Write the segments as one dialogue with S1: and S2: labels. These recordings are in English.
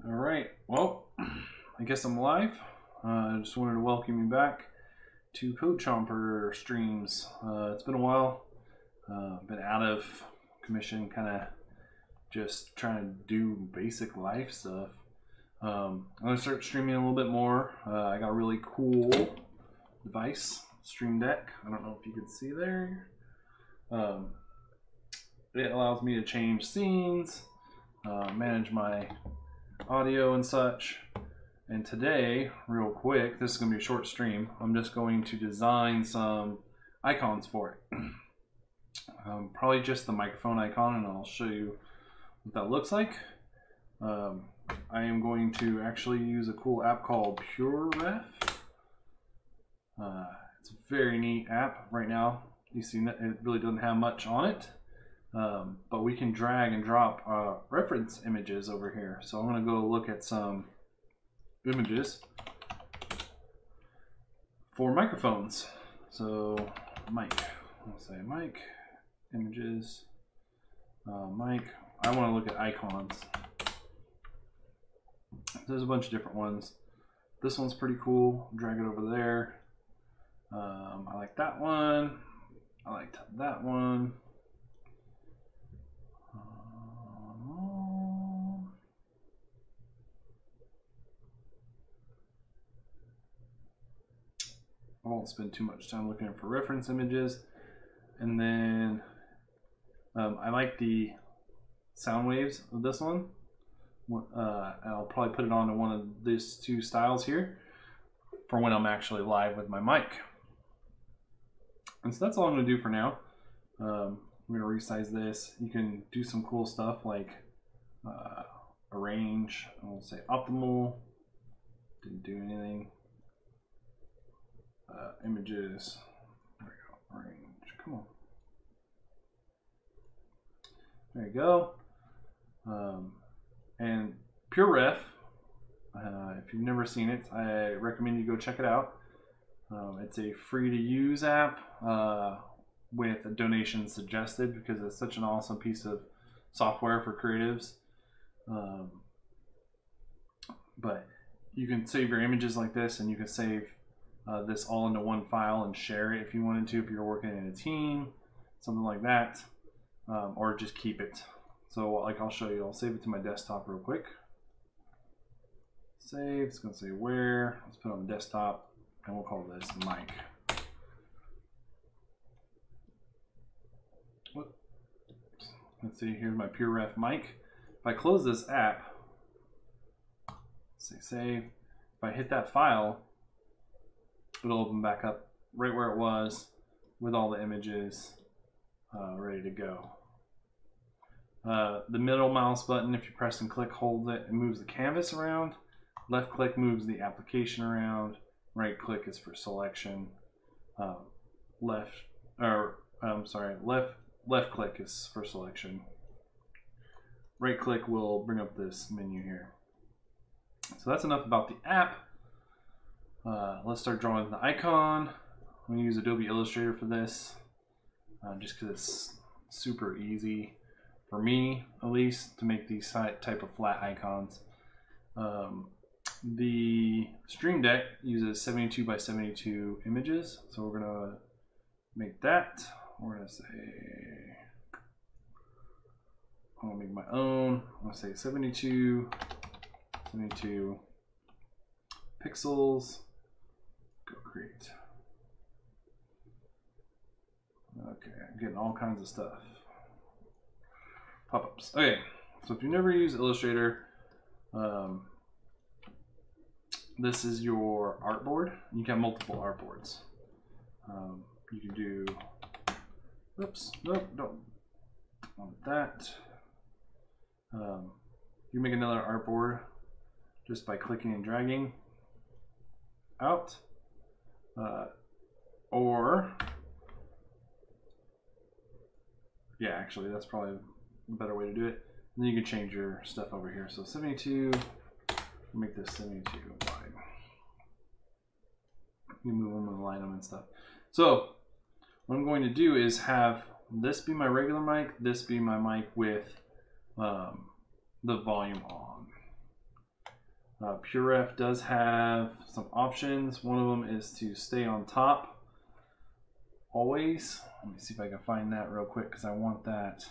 S1: All right, well, I guess I'm live. I just wanted to welcome you back to Code Chomper streams. It's been a while. Been out of commission, kind of just trying to do basic life stuff. I'm going to start streaming a little bit more. I got a really cool device, Stream Deck. I don't know if you can see there. It allows me to change scenes, manage my audio and such. And today, real quick, this is going to be a short stream. I'm just going to design some icons for it. Probably just the microphone icon, and I'll show you what that looks like. I am going to actually use a cool app called PureRef. It's a very neat app. Right now, you see it really doesn't have much on it. But we can drag and drop reference images over here. So I'm going to go look at some images for microphones. So mic, I'll say mic, images, mic. I want to look at icons. There's a bunch of different ones. This one's pretty cool. Drag it over there. I like that one. I like that one. I won't spend too much time looking for reference images. And then I like the sound waves of this one. I'll probably put it onto one of these two styles here for when I'm actually live with my mic. And so that's all I'm going to do for now. I'm going to resize this. You can do some cool stuff like arrange. I'll say optimal. Didn't do anything. Images. There we go. Arrange. Come on. There you go. And PureRef. If you've never seen it, I recommend you go check it out. It's a free to use app with a donation suggested because it's such an awesome piece of software for creatives. But you can save your images like this, and you can save this all into one file and share it if you wanted to, if you're working in a team, something like that, or just keep it. So like I'll show you, I'll save it to my desktop real quick. Save, it's going to say where, let's put it on the desktop, and we'll call this mic. Whoops. Let's see, here's my PureRef mic. If I close this app, say save, if I hit that file, it'll open back up right where it was with all the images ready to go. The middle mouse button, if you press and click, holds it and moves the canvas around. Left click moves the application around. Right click is for selection. Left click is for selection. Right click will bring up this menu here. So that's enough about the app. Let's start drawing the icon. I'm going to use Adobe Illustrator for this, just because it's super easy for me, at least, to make these type of flat icons. The Stream Deck uses 72 by 72 images, so we're going to make that. We're going to say, I'm going to make my own. I'm going to say 72 pixels. Go create. Okay, I'm getting all kinds of stuff. Pop-ups. Okay, so if you never use Illustrator, this is your artboard. You can have multiple artboards. You can do, oops, nope, don't want that. You make another artboard just by clicking and dragging out. Or, yeah, actually that's probably a better way to do it. And then you can change your stuff over here. So 72, make this 72 wide. You move them and align them and stuff. So what I'm going to do is have this be my regular mic, this be my mic with the volume on. PureRef does have some options. One of them is to stay on top always. Let me see if I can find that real quick because I want that.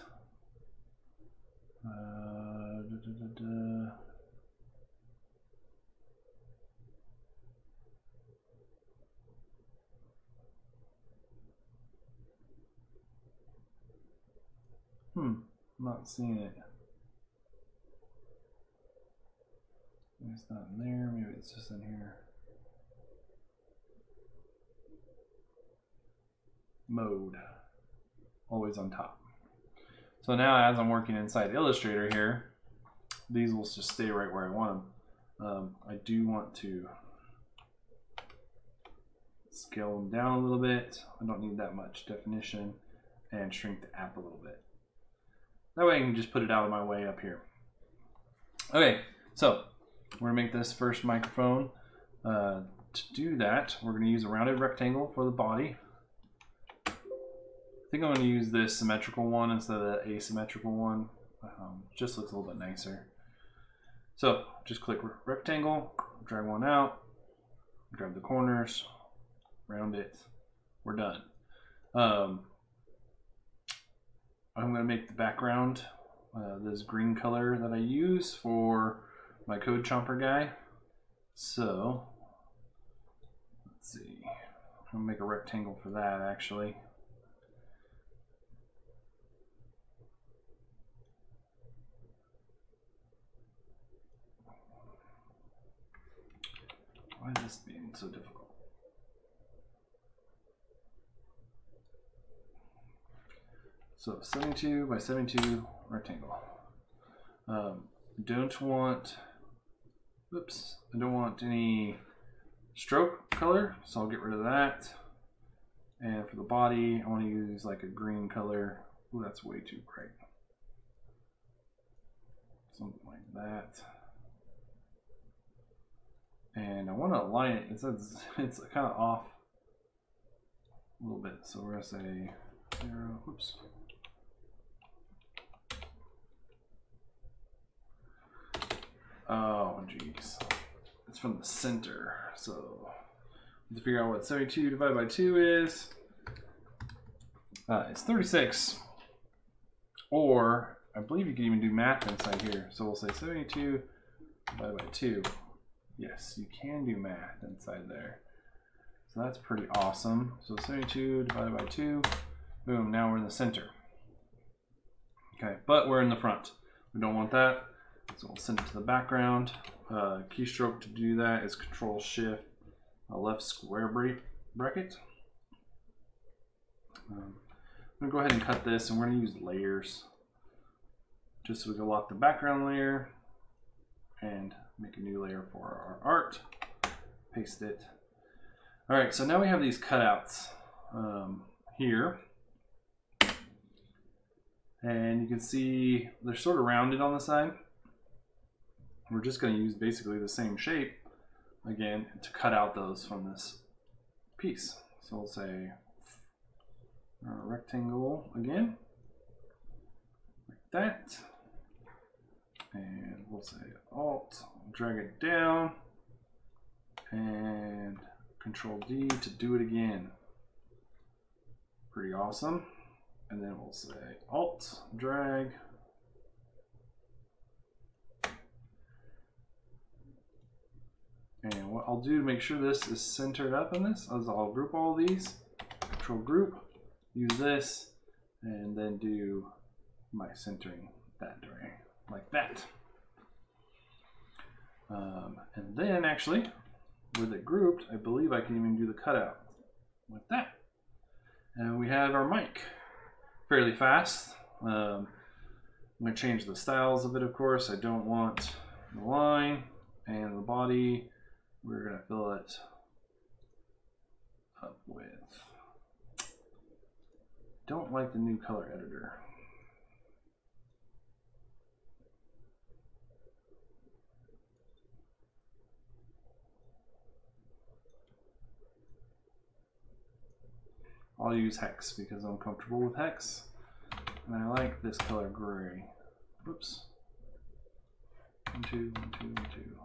S1: I'm not seeing it. Maybe it's not in there, maybe it's just in here. Mode, always on top. So now as I'm working inside Illustrator here, these will just stay right where I want them. I do want to scale them down a little bit. I don't need that much definition, and shrink the app a little bit. That way I can just put it out of my way up here. Okay, so we're gonna make this first microphone. To do that, we're gonna use a rounded rectangle for the body. I think I'm gonna use this symmetrical one instead of the asymmetrical one. Just looks a little bit nicer. So just click rectangle, drag one out, grab the corners, round it, we're done. I'm going to make the background this green color that I use for my code chomper guy. So let's see, I'm going to make a rectangle for that actually. Why is this being so difficult? So 72 by 72 rectangle. Don't want, oops, I don't want any stroke color, so I'll get rid of that. And for the body, I want to use like a green color. Ooh, that's way too bright. Something like that. And I want to align it. It's kind of off a little bit, so we're gonna say 0. Oops. Oh, geez. It's from the center, so let's figure out what 72 divided by 2 is. It's 36, or I believe you can even do math inside here. So we'll say 72 divided by 2. Yes, you can do math inside there. So that's pretty awesome. So 72 divided by 2, boom, now we're in the center. Okay, but we're in the front. We don't want that, so we'll send it to the background. Keystroke to do that is Control Shift left square bracket. I'm gonna go ahead and cut this, and we're gonna use layers just so we can lock the background layer and make a new layer for our art. Paste it. All right, so now we have these cutouts here, and you can see they're sort of rounded on the side. We're just going to use basically the same shape again to cut out those from this piece. So we'll say rectangle again, like that, and we'll say Alt, drag it down, and Control D to do it again. Pretty awesome. And then we'll say Alt, drag, and what I'll do to make sure this is centered up in this is I'll group all these, Control Group, use this, and then do my centering that way, like that. And then actually, with it grouped, I believe I can even do the cutout like that. And we have our mic fairly fast. I'm going to change the styles of it, of course. I don't want the line and the body. We're going to fill it up with, don't like the new color editor. I'll use hex because I'm comfortable with hex, and I like this color gray. Oops. 1, 2, 1, 2, 1, 2.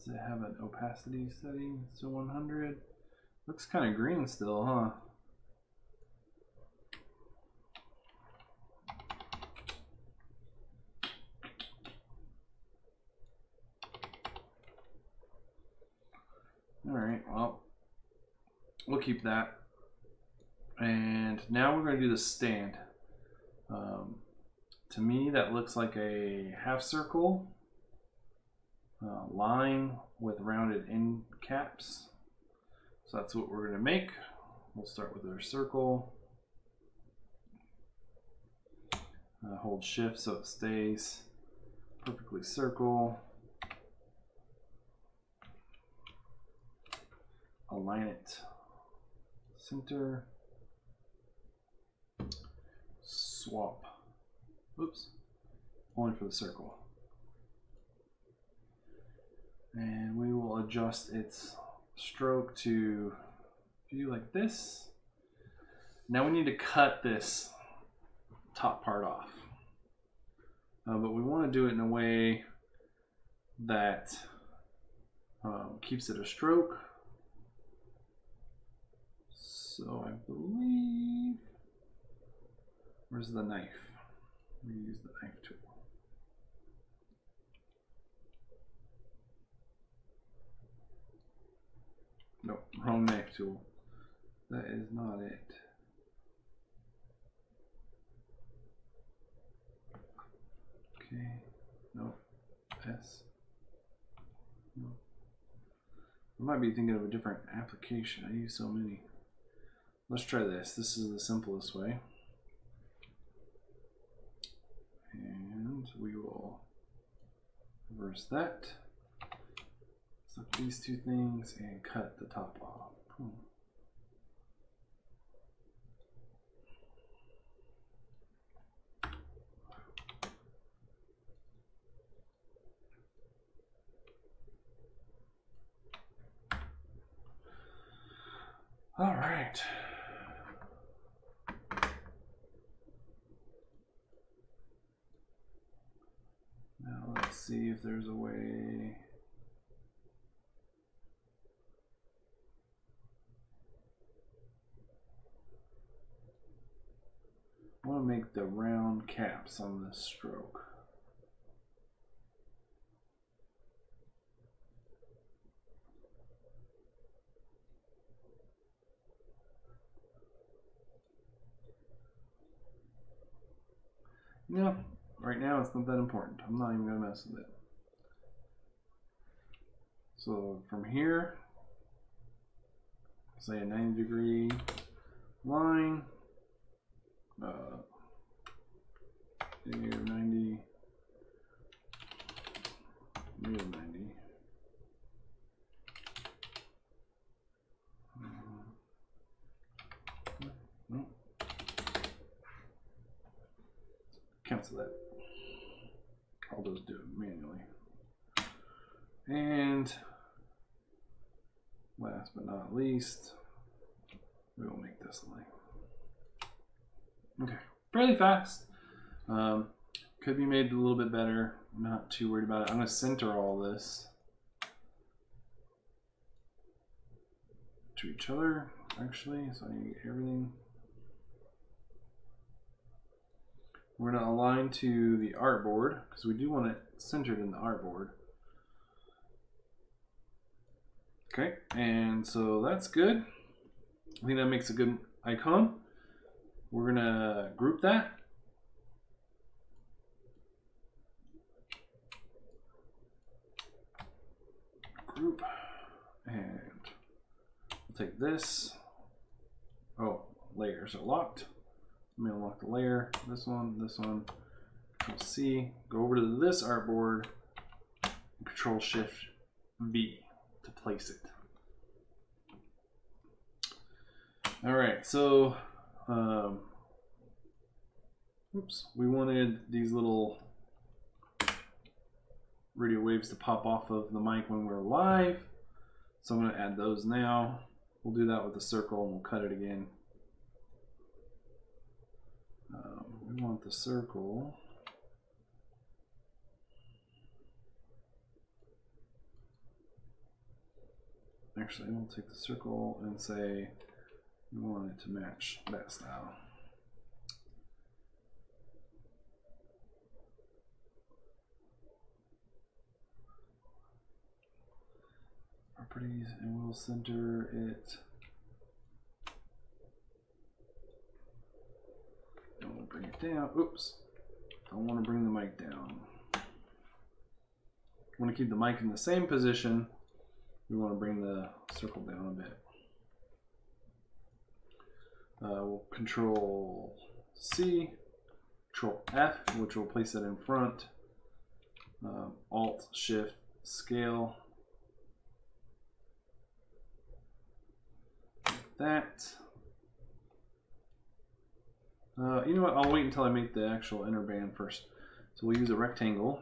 S1: Does it have an opacity setting? So 100. Looks kind of green still, huh? All right, well, we'll keep that. And now we're going to do the stand. To me, that looks like a half circle line with rounded end caps. So that's what we're going to make. We'll start with our circle. Hold shift so it stays perfectly circle. Align it center. Swap. Oops. Only for the circle. And we will adjust its stroke to view like this. Now we need to cut this top part off. But we want to do it in a way that keeps it a stroke. So I believe, where's the knife? We use the knife tool. No, wrong knife tool. That is not it. Okay, no, S. No. I might be thinking of a different application. I use so many. Let's try this. This is the simplest way. And we will reverse that. Select these two things and cut the top off. Boom. All right. Now let's see if there's a way. I want to make the round caps on this stroke. No, right now it's not that important. I'm not even going to mess with it. So from here, say a 90-degree line, near 90, near 90. No. Cancel that. I'll just do it manually. And last but not least, we will make this line. Okay, fairly fast. Could be made a little bit better. I'm not too worried about it. I'm going to center all this to each other, actually, so I need to get everything. We're going to align to the artboard because we do want it centered in the artboard. Okay, and so that's good. I think that makes a good icon. We're going to group that. Group, and we'll take this. Oh, layers are locked. Let me unlock the layer. This one, Control C. Go over to this artboard, and Control Shift V to place it. All right, so oops, we wanted these little radio waves to pop off of the mic when we're live. So I'm going to add those now. We'll do that with the circle and we'll cut it again. We want the circle. actually, we'll take the circle and say we want it to match that style. Properties, and we'll center it. And we'll bring it down. Oops. Don't want to bring the mic down. We want to keep the mic in the same position. We want to bring the circle down a bit. We'll Control C, Control F, which will place it in front. Alt Shift Scale. Like that. You know what? I'll wait until I make the actual inner band first. So we'll use a rectangle.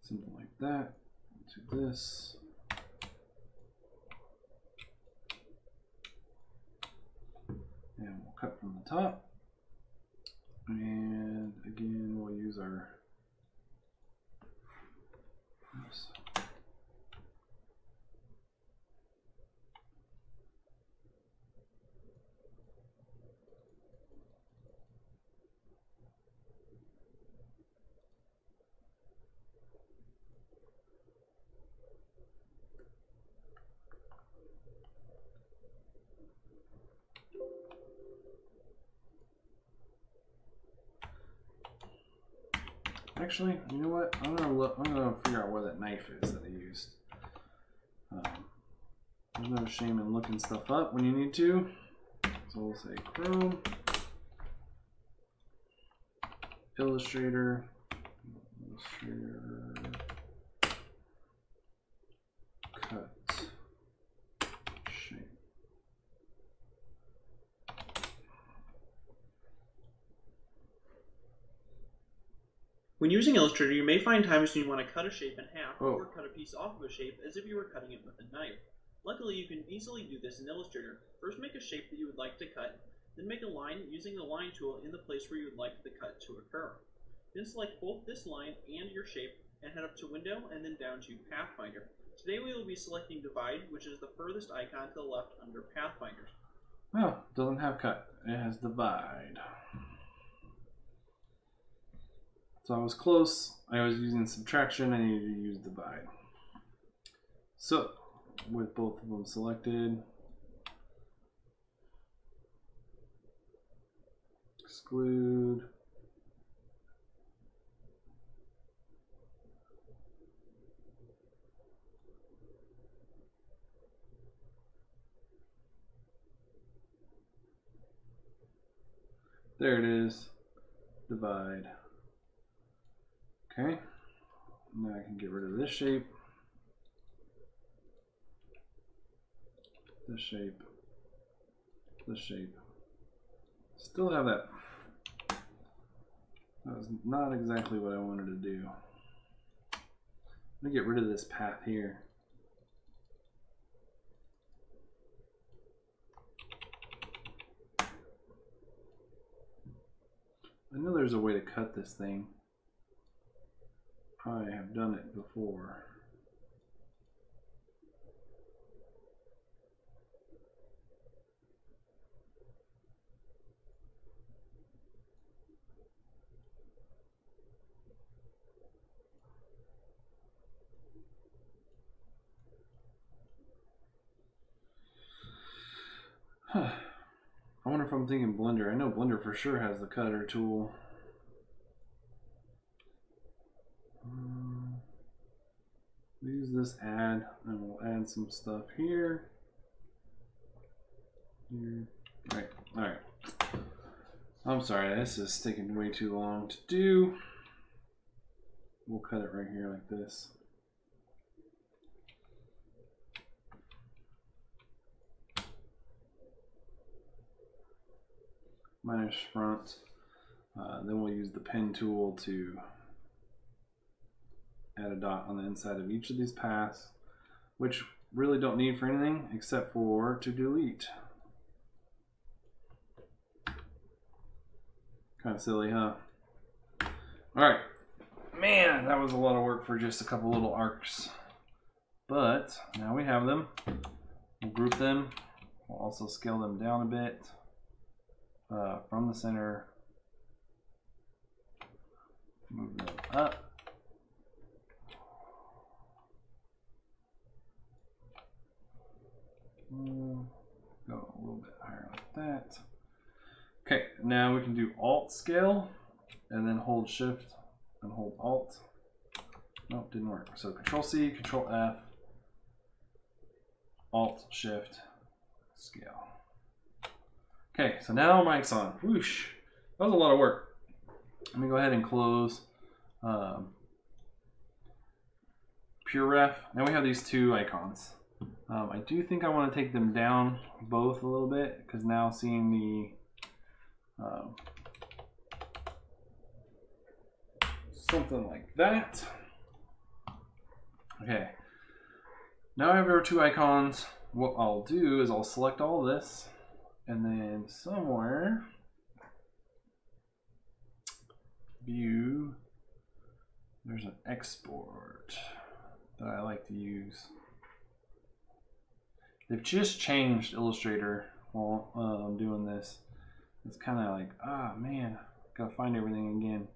S1: Something like that. Do this. And we'll cut from the top. And again, we'll use our oops. Actually, you know what? I'm gonna figure out where that knife is that I used. There's no shame in looking stuff up when you need to. So we'll say Chrome, Illustrator, cut, shape.
S2: When using Illustrator, you may find times when you want to cut a shape in half or cut a piece off of a shape as if you were cutting it with a knife. Luckily, you can easily do this in Illustrator. First, make a shape that you would like to cut, then make a line using the line tool in the place where you would like the cut to occur. Then select both this line and your shape and head up to Window and then down to Pathfinder. Today we will be selecting Divide, which is the furthest icon to the left under Pathfinders.
S1: Oh, it doesn't have cut. It has Divide. So I was close. I was using subtraction. I needed to use divide. So with both of them selected, exclude, there it is, divide. Okay, now I can get rid of this shape, this shape, this shape. Still have that. That was not exactly what I wanted to do. I'm gonna get rid of this path here. I know there's a way to cut this thing. I have done it before. Huh. I wonder if I'm thinking Blender. I know Blender for sure has the cutter tool. Use this add, and we'll add some stuff here. Here. Right. All right. I'm sorry, this is taking way too long to do. We'll cut it right here like this. Minus front. Then we'll use the pen tool to add a dot on the inside of each of these paths, which really don't need for anything except for to delete. Kind of silly, huh? Alright. Man, that was a lot of work for just a couple little arcs. But now we have them. We'll group them. We'll also scale them down a bit from the center. Move them up. Go a little bit higher like that. Okay, now we can do Alt scale and then hold Shift and hold Alt. Nope, didn't work. So Control C, Control F, Alt Shift scale. Okay, so now mic's on. Whoosh, that was a lot of work. Let me go ahead and close Pure Ref. Now we have these two icons. I do think I want to take them down both a little bit because now seeing the something like that. Okay, now I have our two icons. What I'll do is I'll select all this and then somewhere view, there's an export that I like to use. They've just changed Illustrator while I'm doing this. It's kind of like, ah man, gotta find everything again.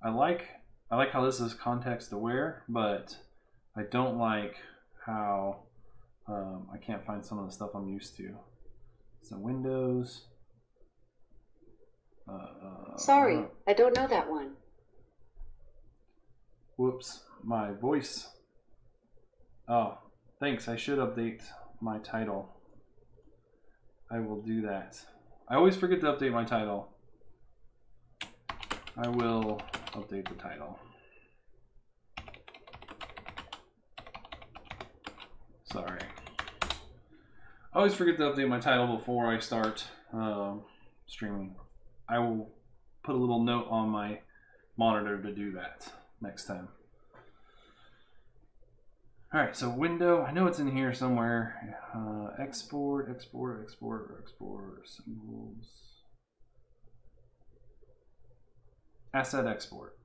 S1: I like how this is context aware, but I don't like how I can't find some of the stuff I'm used to. So Windows.
S3: Sorry, I don't know that one.
S1: Whoops, my voice. Oh, thanks. I should update my title. I will do that. I always forget to update my title. I will update the title. Sorry. I always forget to update my title before I start streaming. I will put a little note on my monitor to do that next time. Alright, so window, I know it's in here somewhere. Export, symbols. Asset export.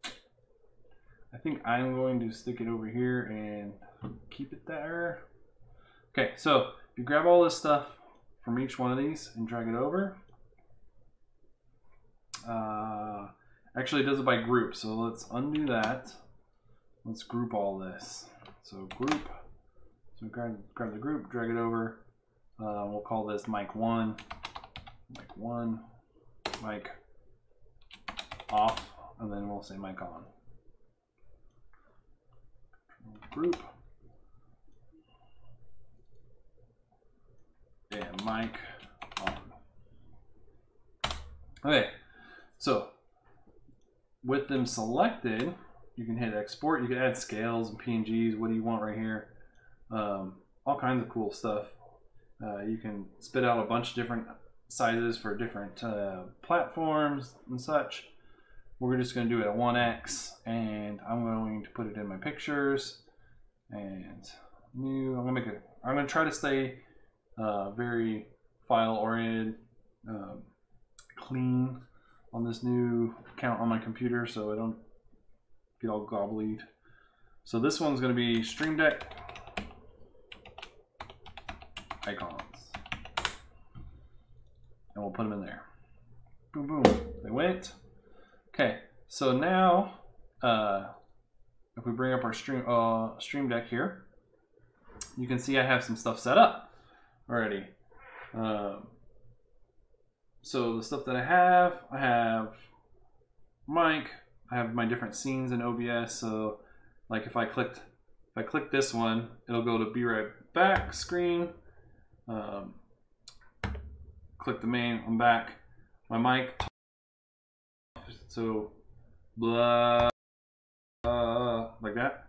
S1: I think I'm going to stick it over here and keep it there. Okay, so if you grab all this stuff from each one of these and drag it over. Actually, it does it by group, so let's undo that. Let's group all this. So group, so grab the group, drag it over. We'll call this mic 1, mic 1, mic off, and then we'll say mic on. Group, and mic on. Okay, so with them selected, you can hit export. You can add scales and PNGs. What do you want right here? All kinds of cool stuff. You can spit out a bunch of different sizes for different platforms and such. We're just going to do it at 1x, and I'm going to put it in my pictures. And new. I'm going to try to stay very file oriented, clean on this new account on my computer, so I don't get all gobbly. So this one's going to be Stream Deck icons, and we'll put them in there. Boom, boom. They went. Okay, so now if we bring up our Stream Deck here, you can see I have some stuff set up already. So the stuff that I have mic. I have my different scenes in OBS. So like if I click this one, it'll go to be right back screen. Click the main, I'm back. My mic, so blah, like that.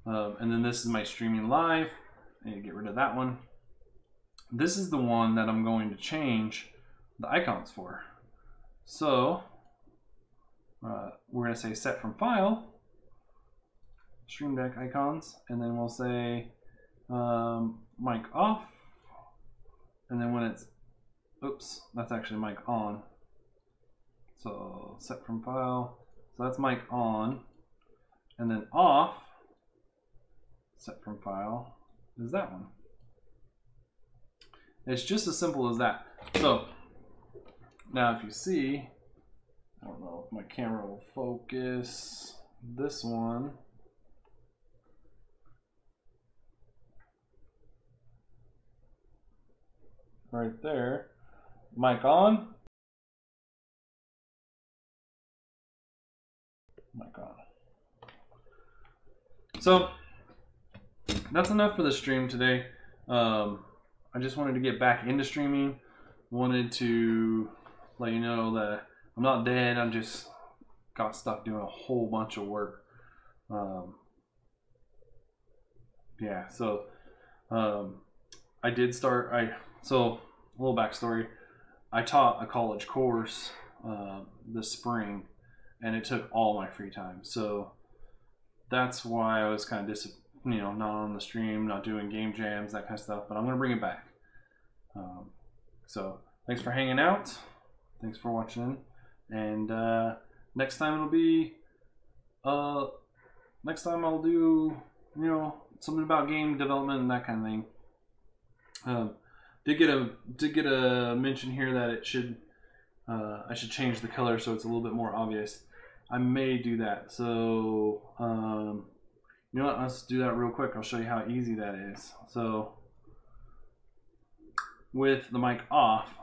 S1: And then this is my streaming live. I need to get rid of that one. This is the one that I'm going to change the icons for. So we're going to say set from file, Stream Deck icons, and then we'll say mic off, and then when it's, oops, that's actually mic on. So set from file, so that's mic on, and then off, set from file, is that one. It's just as simple as that. So now if you see, I don't know if my camera will focus, this one, right there, mic on, mic on. So that's enough for the stream today. I just wanted to get back into streaming. Wanted to let you know that I'm not dead. I just got stuck doing a whole bunch of work. Yeah, so I did start. So a little backstory. I taught a college course this spring, and it took all my free time. So that's why I was kind of not on the stream, not doing game jams, that kind of stuff. But I'm gonna bring it back. So thanks for hanging out. Thanks for watching. And next time it'll be next time I'll do something about game development and that kind of thing. Did get a mention here that it should I should change the color so it's a little bit more obvious. I may do that. So you know what? Let's do that real quick. I'll show you how easy that is. So with the mic off,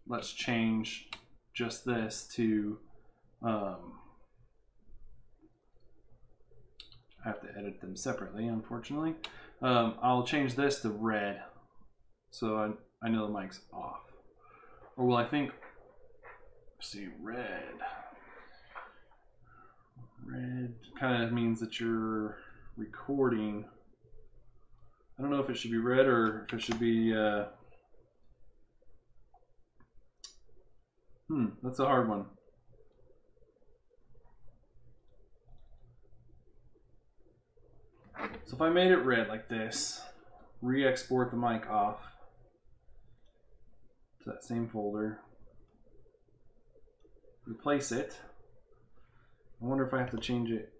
S1: let's change just this to I have to edit them separately, unfortunately. I'll change this to red, so I know the mic's off. Or well, I think, let's see, red kind of means that you're recording. I don't know if it should be red or if it should be that's a hard one. So if I made it red like this, re-export the mic off to that same folder, replace it. I wonder if I have to change it.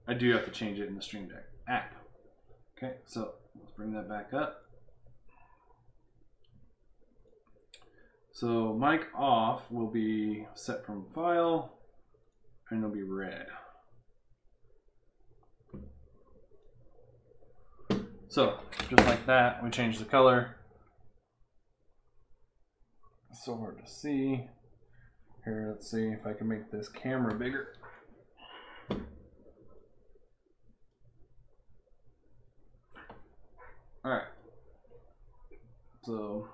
S1: I do have to change it in the Stream Deck app. Okay, so let's bring that back up. So mic off will be set from file, and it'll be red. So just like that, we change the color. It's so hard to see. Here, let's see if I can make this camera bigger. All right. So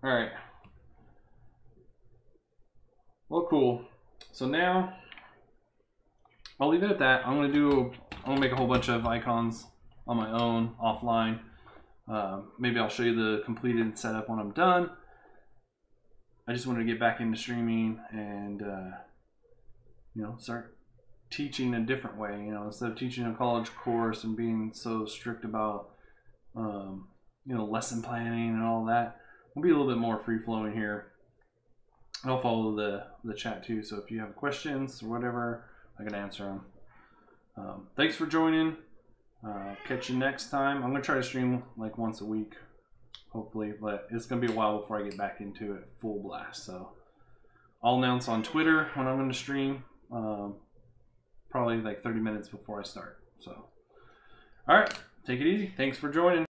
S1: all right. Well, cool. So now I'll leave it at that. I'm gonna make a whole bunch of icons on my own offline. Maybe I'll show you the completed setup when I'm done. I just wanted to get back into streaming and start teaching a different way. Instead of teaching a college course and being so strict about lesson planning and all that, we'll be a little bit more free flowing here. I'll follow the chat too, so if you have questions or whatever, I can answer them. Thanks for joining. Catch you next time. I'm gonna try to stream like once a week, hopefully, but it's gonna be a while before I get back into it full blast. So I'll announce on Twitter when I'm gonna stream, probably like 30 minutes before I start. So, all right, take it easy. Thanks for joining.